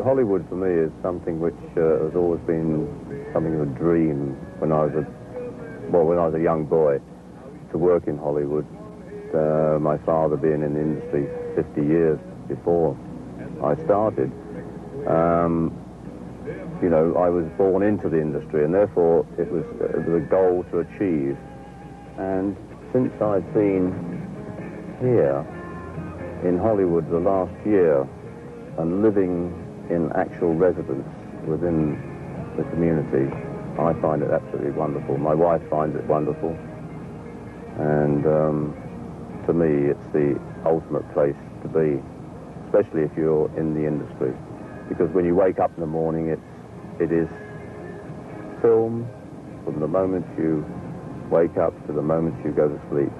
Hollywood for me is something which has always been something of a dream when I was a young boy, to work in Hollywood. My father being in the industry 50 years before I started. You know, I was born into the industry, and therefore it was a goal to achieve. And since I've been here in Hollywood the last year and living in actual residence within the community, I find it absolutely wonderful. My wife finds it wonderful, and to me it's the ultimate place to be, especially if you're in the industry, because when you wake up in the morning it is film from the moment you wake up to the moment you go to sleep.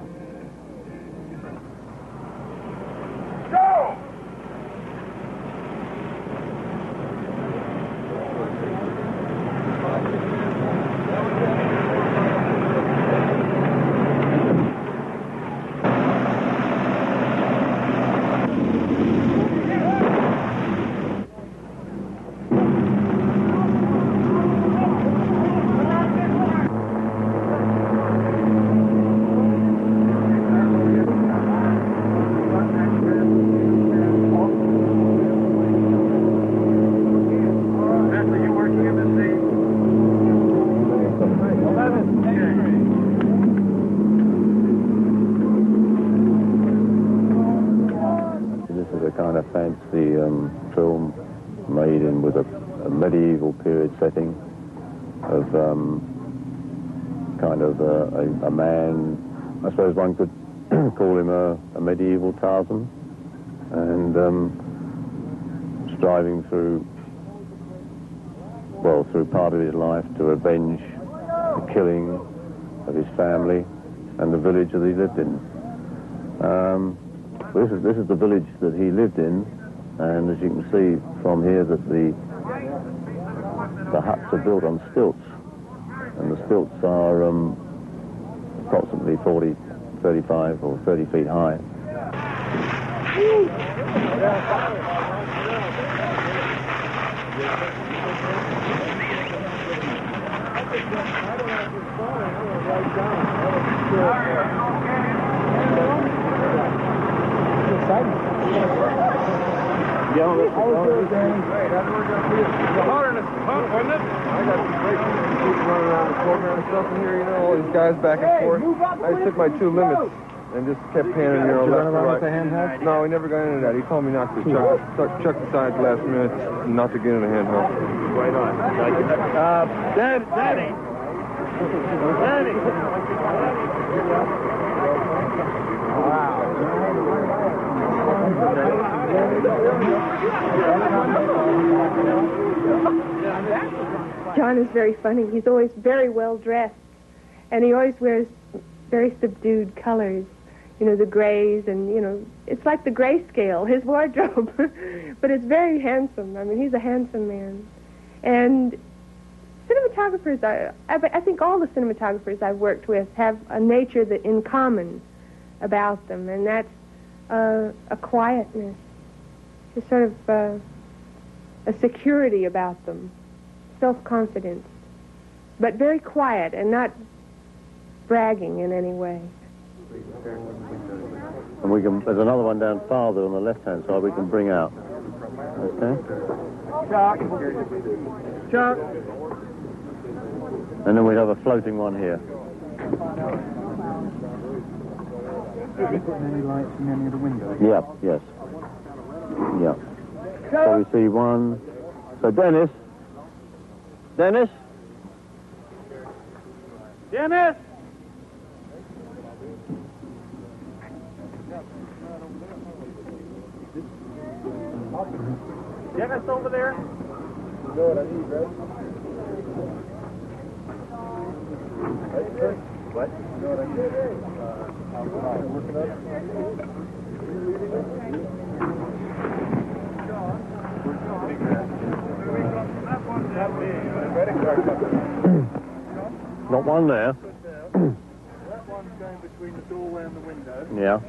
Fancy film made in with a medieval period setting of kind of a man, I suppose one could call him a medieval Tarzan, and striving through part of his life to avenge the killing of his family and the village that he lived in. This is the village that he lived in, and as you can see from here that the huts are built on stilts, and the stilts are approximately 35 or 30 feet high. How was it, Danny? Great. How'd it work out for you? The hardest hunt, wasn't it? I got some great people running around the foreground and stuff in here, you know, all these guys back and forth. I just took my 2 limits and just kept panning, you know, left to right. With the handheld? No, he never got into that. He told me not to. Chuck decided last minute not to get in the handheld. Right on. Danny! Wow. John is very funny. He's always very well dressed, and he always wears very subdued colors. You know, the grays, and, you know, it's like the grayscale, his wardrobe. But it's very handsome. I mean, he's a handsome man. And cinematographers, I think all the cinematographers I've worked with have a nature that in common about them, and that's a quietness, just sort of a security about them, self-confidence, but very quiet and not bragging in any way. And there's another one down farther on the left-hand side we can bring out. Okay? Chuck! And then we have a floating one here. Have you put any lights in any of the windows? Yeah, yes. Yeah. So we see one. So Dennis! Dennis over there? You know what I need, right? What? You know what I need? Working Not one there. That one's going between the doorway and the window. Yeah.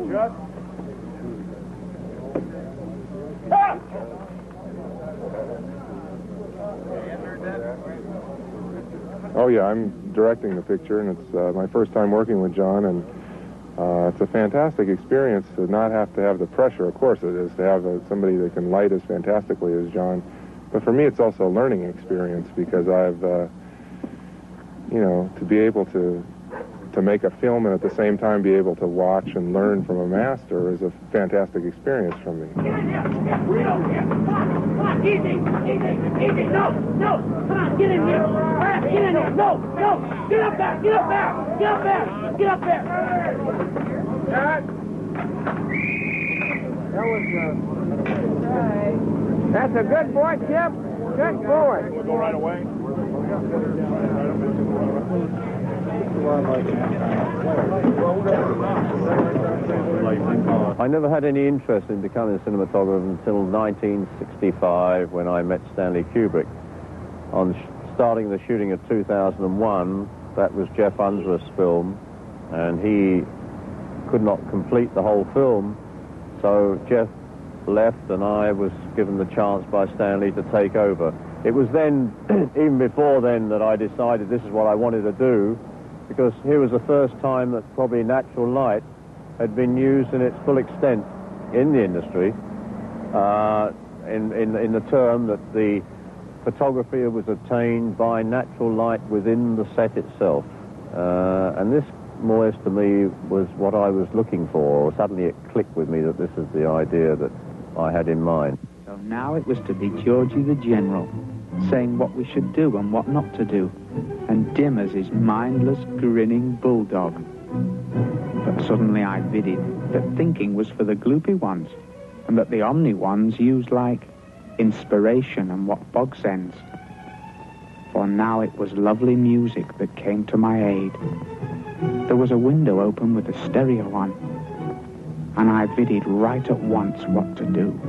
Just. Oh yeah, I'm directing the picture, and it's my first time working with John, and it's a fantastic experience to not have to have the pressure. Of course it is, to have somebody that can light as fantastically as John. But for me, it's also a learning experience, because I've, you know, to be able to make a film and at the same time be able to watch and learn from a master is a fantastic experience for me. Get in here! Come on, easy! No! Come on, get in here! All right, get in here! No! Get up there! That's a good boy, Chip. Good boy. We'll go right away. I never had any interest in becoming a cinematographer until 1965, when I met Stanley Kubrick. On starting the shooting of 2001, that was Jeff Unsworth's film, and he could not complete the whole film, so Jeff left and I was given the chance by Stanley to take over. It was then, even before then, that I decided this is what I wanted to do, because here was the first time that probably natural light had been used in its full extent in the industry, in the term that the photography was obtained by natural light within the set itself. And this, more or less to me, was what I was looking for. Suddenly it clicked with me that this is the idea that I had in mind. So now it was to be Georgie the General, saying what we should do and what not to do, and dim as his mindless, grinning bulldog. But suddenly I vidded that thinking was for the gloopy ones, and that the omni ones used like inspiration and what bog sends. For now it was lovely music that came to my aid. There was a window open with a stereo on, and I vidded right at once what to do.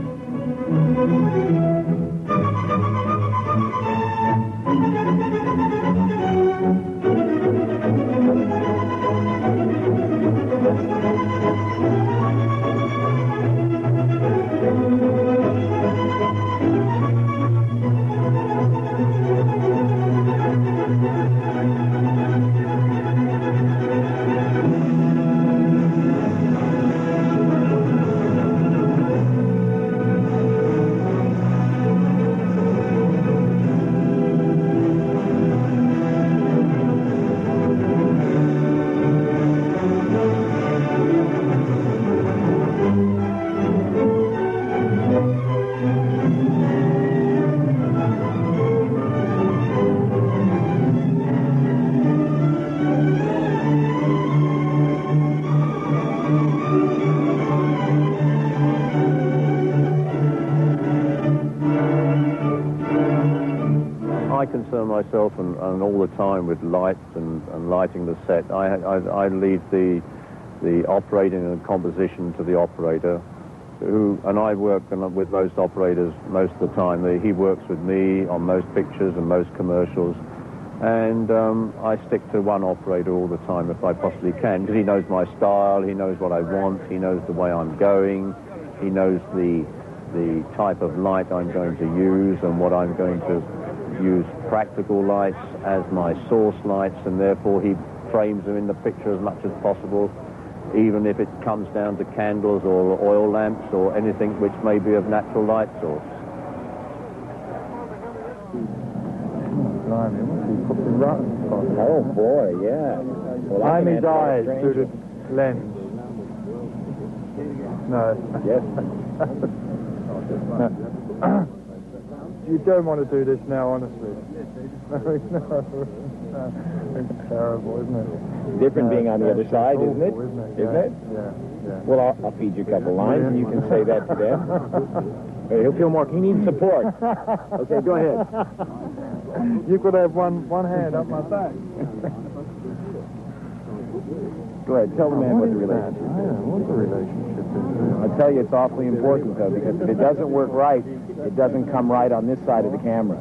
I concern myself and all the time with lights and lighting the set. I leave the operating and composition to the operator, and I work with most operators most of the time. He works with me on most pictures and most commercials, and I stick to one operator all the time if I possibly can, because he knows my style, he knows what I want, he knows the way I'm going, he knows the type of light I'm going to use and what I'm going to use practical lights as my source lights, and therefore he frames them in the picture as much as possible, even if it comes down to candles or oil lamps or anything which may be of natural light source. Oh boy, yeah. Well, Blimey dies through the lens. No. Yes. You don't want to do this now, honestly. No. It's terrible, isn't it? Different being on the other side, awful, isn't it? Isn't it? Yeah. Well, I'll feed you a couple lines, and you can say that to them. He'll feel more. He needs support. Okay, go ahead. You could have one hand up my back. Go ahead. Tell the man what the relationship is. What the relationship is. I'll tell you, it's awfully important, though, because if it doesn't work right, it doesn't come right on this side of the camera.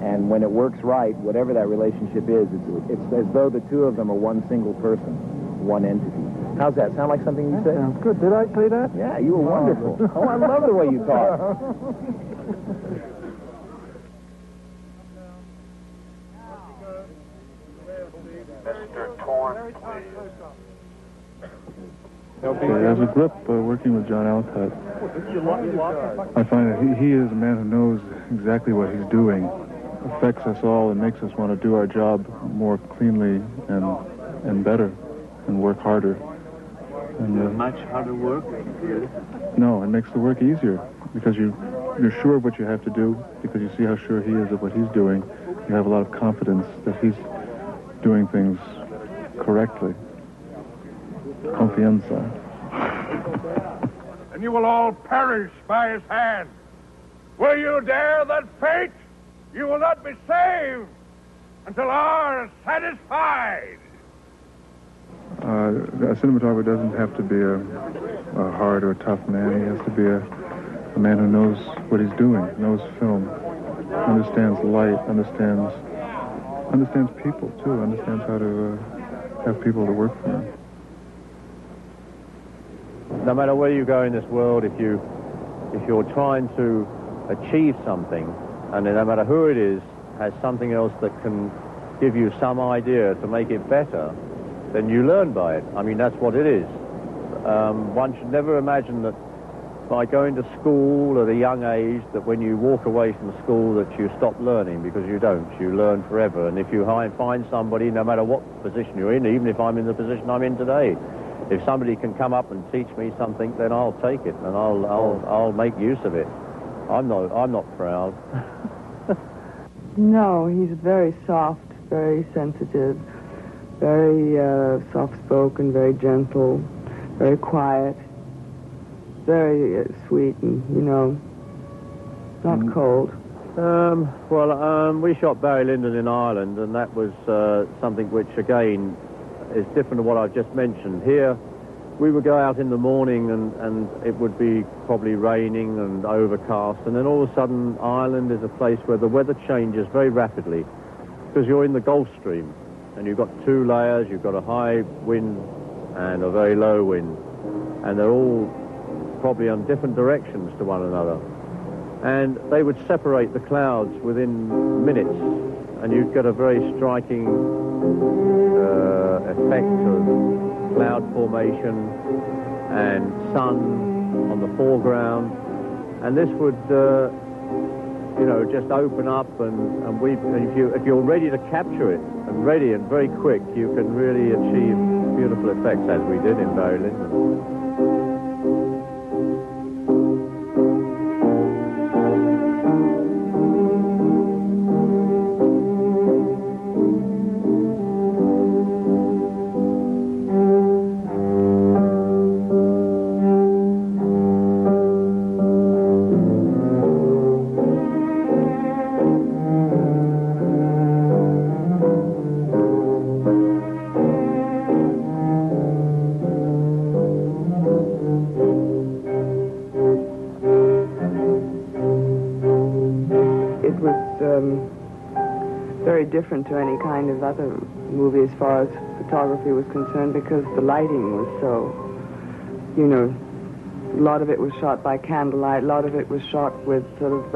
And when it works right, whatever that relationship is, it's as though the two of them are one single person, one entity. How's that? Sound like something you said? Sounds good. Did I say that? Yeah, you were wonderful. Oh, I love the way you talk. As a group working with John Alcott, I find that he is a man who knows exactly what he's doing, affects us all, and makes us want to do our job more cleanly and better, and work harder. And, much harder work? No, it makes the work easier because you're sure of what you have to do, because you see how sure he is of what he's doing. You have a lot of confidence that he's doing things correctly. Confianza. And you will all perish by his hand. Will you dare that fate? You will not be saved until all are satisfied. A cinematographer doesn't have to be a hard or tough man. He has to be a man who knows what he's doing, knows film, understands light, understands people too, understands how to have people to work for him. No matter where you go in this world, if you're trying to achieve something, and no matter who it is, has something else that can give you some idea to make it better, then you learn by it. I mean, that's what it is. One should never imagine that by going to school at a young age, that when you walk away from school that you stop learning, because you don't. You learn forever. And if you find somebody, no matter what position you're in, even if I'm in the position I'm in today, if somebody can come up and teach me something, then I'll take it and I'll make use of it. I'm not proud. No, he's very soft, very sensitive, very soft-spoken, very gentle, very quiet, very sweet, and not cold. We shot Barry Lyndon in Ireland, and that was something which again is different to what I've just mentioned. Here, we would go out in the morning and it would be probably raining and overcast, and then all of a sudden Ireland is a place where the weather changes very rapidly because you're in the Gulf Stream and you've got two layers. You've got a high wind and a very low wind, and they're all probably on different directions to one another, and they would separate the clouds within minutes, and you'd get a very striking effect of cloud formation and sun on the foreground, and this would just open up, and if you're ready to capture it and ready and very quick, you can really achieve beautiful effects, as we did in Barry Lyndon. Different to any kind of other movie as far as photography was concerned, because the lighting was so, a lot of it was shot by candlelight, a lot of it was shot with sort of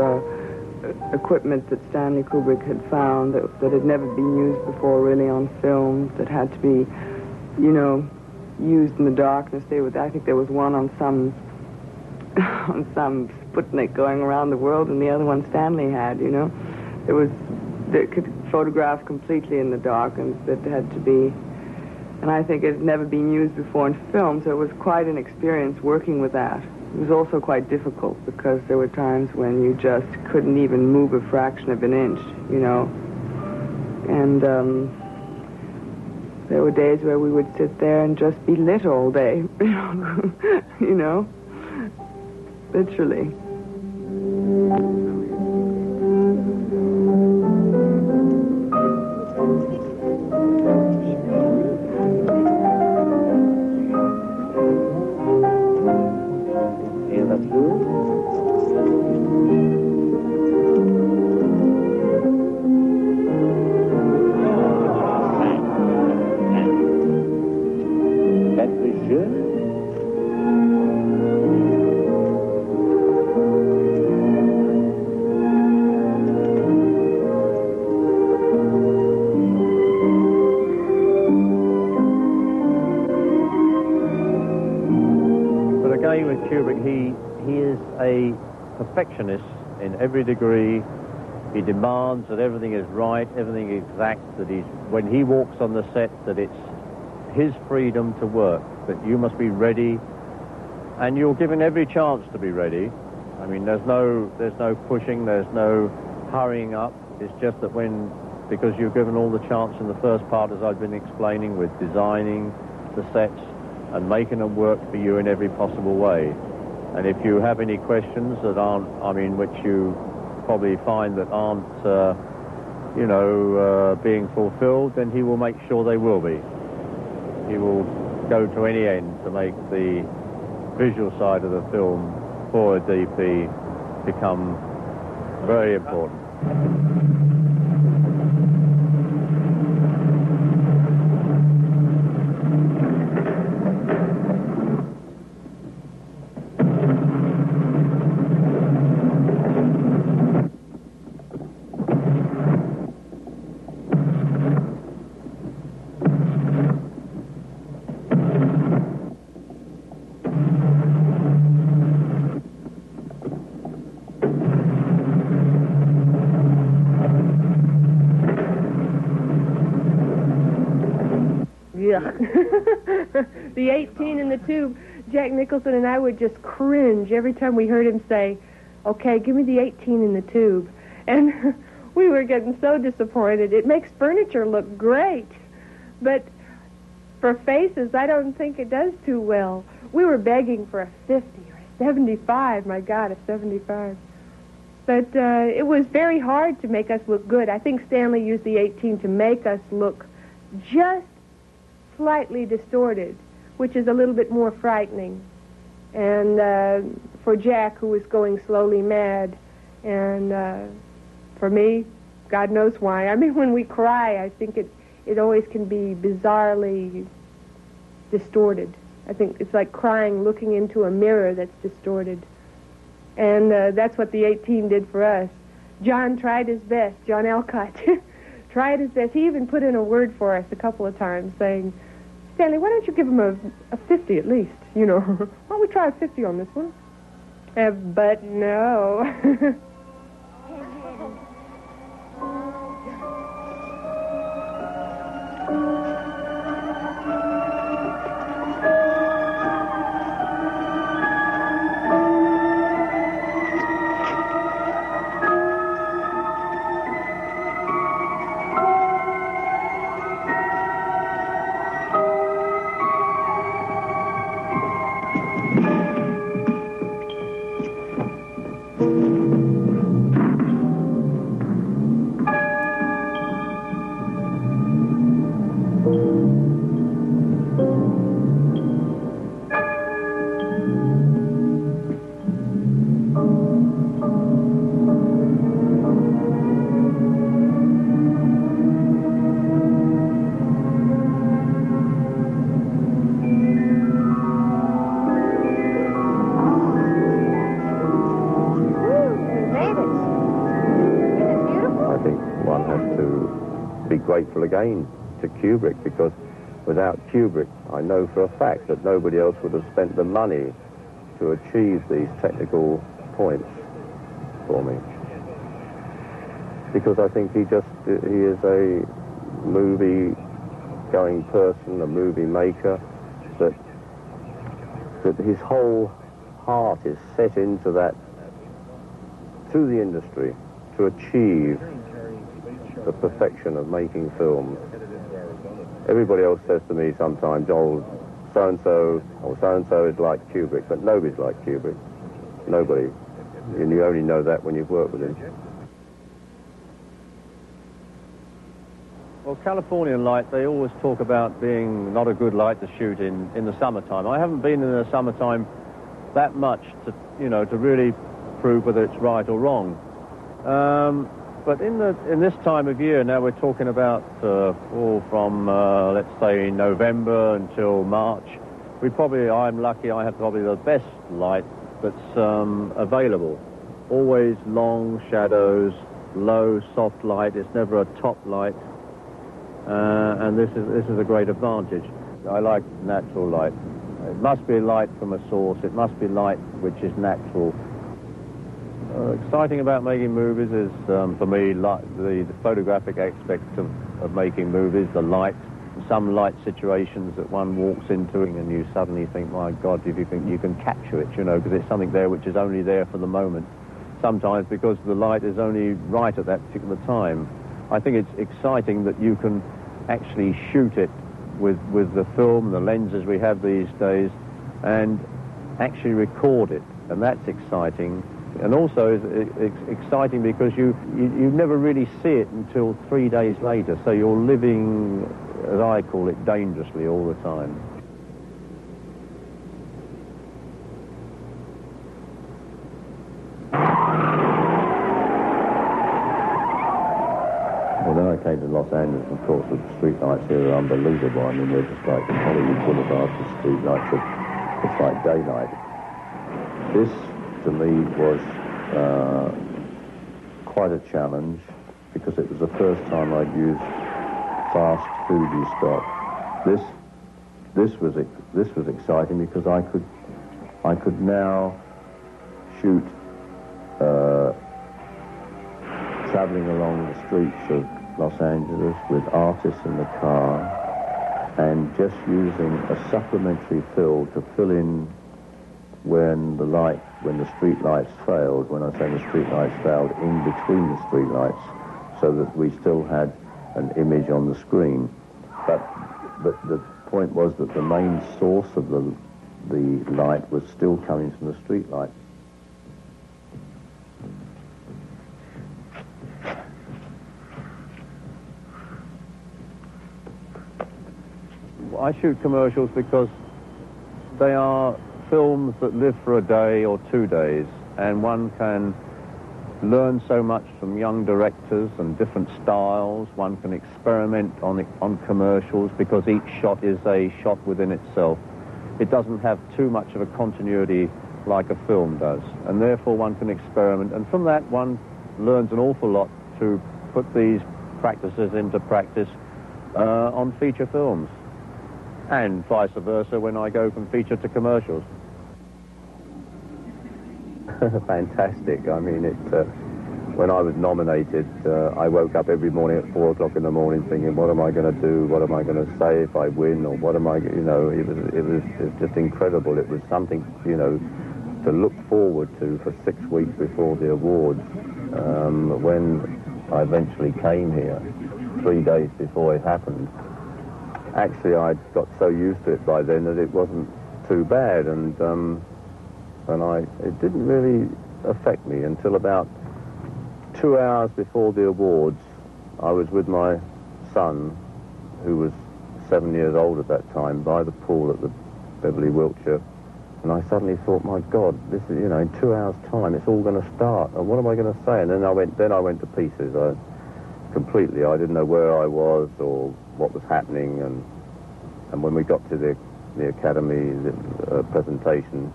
equipment that Stanley Kubrick had found that had never been used before really on film, that had to be, you know, used in the darkness. I think there was one on some on some Sputnik going around the world, and the other one Stanley had, you know. That could photograph completely in the dark, and that had to be, and I think it had never been used before in film, so it was quite an experience working with that. It was also quite difficult because there were times when you just couldn't even move a fraction of an inch, you know. And there were days where we would sit there and just be lit all day, you know, literally. He is a perfectionist in every degree. He demands that everything is right, everything exact, that when he walks on the set, that it's his freedom to work, that you must be ready, and you're given every chance to be ready. I mean, there's no pushing, there's no hurrying up. It's just that because you're given all the chance in the first part, as I've been explaining, with designing the sets and making them work for you in every possible way. And if you have any questions that aren't, which you probably find that aren't, being fulfilled, then he will make sure they will be. He will go to any end to make the visual side of the film for a DP become very important. The 18 in the tube, Jack Nicholson and I would just cringe every time we heard him say, "Okay, give me the 18 in the tube." And we were getting so disappointed. It makes furniture look great, but for faces, I don't think it does too well. We were begging for a 50 or a 75. My God, a 75. But it was very hard to make us look good. I think Stanley used the 18 to make us look just slightly distorted, which is a little bit more frightening. And for Jack, who was going slowly mad, and for me, God knows why. I mean, when we cry, I think it always can be bizarrely distorted. I think it's like crying looking into a mirror that's distorted. And that's what the 18 did for us. John tried his best, John Alcott tried his best. He even put in a word for us a couple of times saying, "Stanley, why don't you give him a 50 at least? You know, why don't we try a 50 on this one?" But no. be grateful again to Kubrick, because without Kubrick, I know for a fact that nobody else would have spent the money to achieve these technical points for me. Because I think he is a movie-going person, a movie maker, that his whole heart is set into that, to the industry, to achieve the perfection of making films. Everybody else says to me sometimes, oh, so-and-so, or so-and-so is like Kubrick, but nobody's like Kubrick. Nobody. And you only know that when you've worked with him. Well, Californian light, they always talk about being not a good light to shoot in the summertime. I haven't been in the summertime that much to really prove whether it's right or wrong. But in this time of year, now we're talking about from let's say November until March. I'm lucky, I have probably the best light that's available. Always long shadows, low soft light. It's never a top light, and this is a great advantage. I like natural light. It must be light from a source. It must be light which is natural. Exciting about making movies is, for me, the photographic aspect of making movies, the light, some light situations that one walks into and you suddenly think, my God, if you think you can capture it, because it's something there which is only there for the moment. Sometimes because the light is only right at that particular time. I think it's exciting that you can actually shoot it with the film, the lenses we have these days, and actually record it, and that's exciting. And also it's exciting because you never really see it until 3 days later, so you're living, as I call it, dangerously all the time. Well, then I came to Los Angeles, and of course the street lights here are unbelievable. I mean, they're just like in Hollywood Boulevard, the street lights, it's like daylight. This, to me, was quite a challenge, because it was the first time I'd used fast 2D stock. This was exciting because I could now shoot traveling along the streets of Los Angeles with artists in the car, and just using a supplementary fill to fill in when the street lights failed. When I say the street lights failed, in between the street lights, so that we still had an image on the screen. But the point was that the main source of the light was still coming from the street light. I shoot commercials because they are films that live for a day or 2 days, and one can learn so much from young directors and different styles. One can experiment on commercials because each shot is a shot within itself. It doesn't have too much of a continuity like a film does, and therefore one can experiment, and from that one learns an awful lot to put these practices into practice on feature films, and vice versa when I go from feature to commercials. Fantastic. I mean, when I was nominated, I woke up every morning at 4 o'clock in the morning thinking, what am I going to do? What am I going to say if I win? Or what am I, it was just incredible. It was something, to look forward to for 6 weeks before the awards. When I eventually came here, 3 days before it happened, actually I got so used to it by then that it wasn't too bad, and it didn't really affect me until about 2 hours before the awards. I was with my son, who was 7 years old at that time, by the pool at the Beverly Wiltshire, and I suddenly thought, my God, this is, in 2 hours' time, it's all going to start, and what am I going to say? And then I went to pieces. Completely, I didn't know where I was or what was happening, and when we got to the Academy presentation,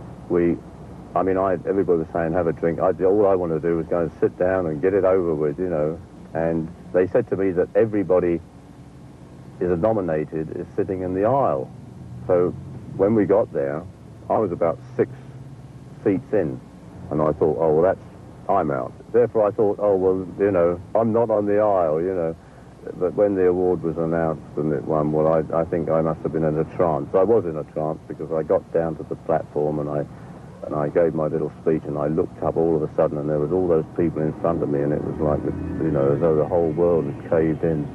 everybody was saying, have a drink. All I wanted to do was go and sit down and get it over with, And they said to me that everybody is nominated is sitting in the aisle. So when we got there, I was about 6 seats in, and I thought, oh, well, I'm out. Therefore, I thought, oh, well, you know, I'm not on the aisle, you know. But when the award was announced and it won, well, I think I must have been in a trance. I was in a trance because I got down to the platform and I gave my little speech and I looked up all of a sudden and there was all those people in front of me and it was like, you know, as though the whole world had caved in.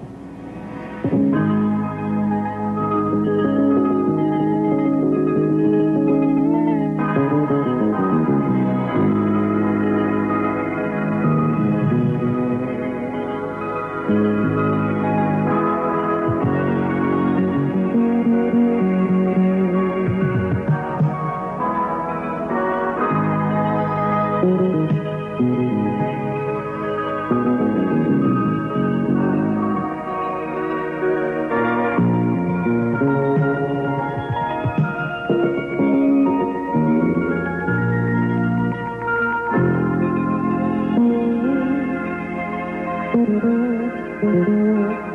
Thank you.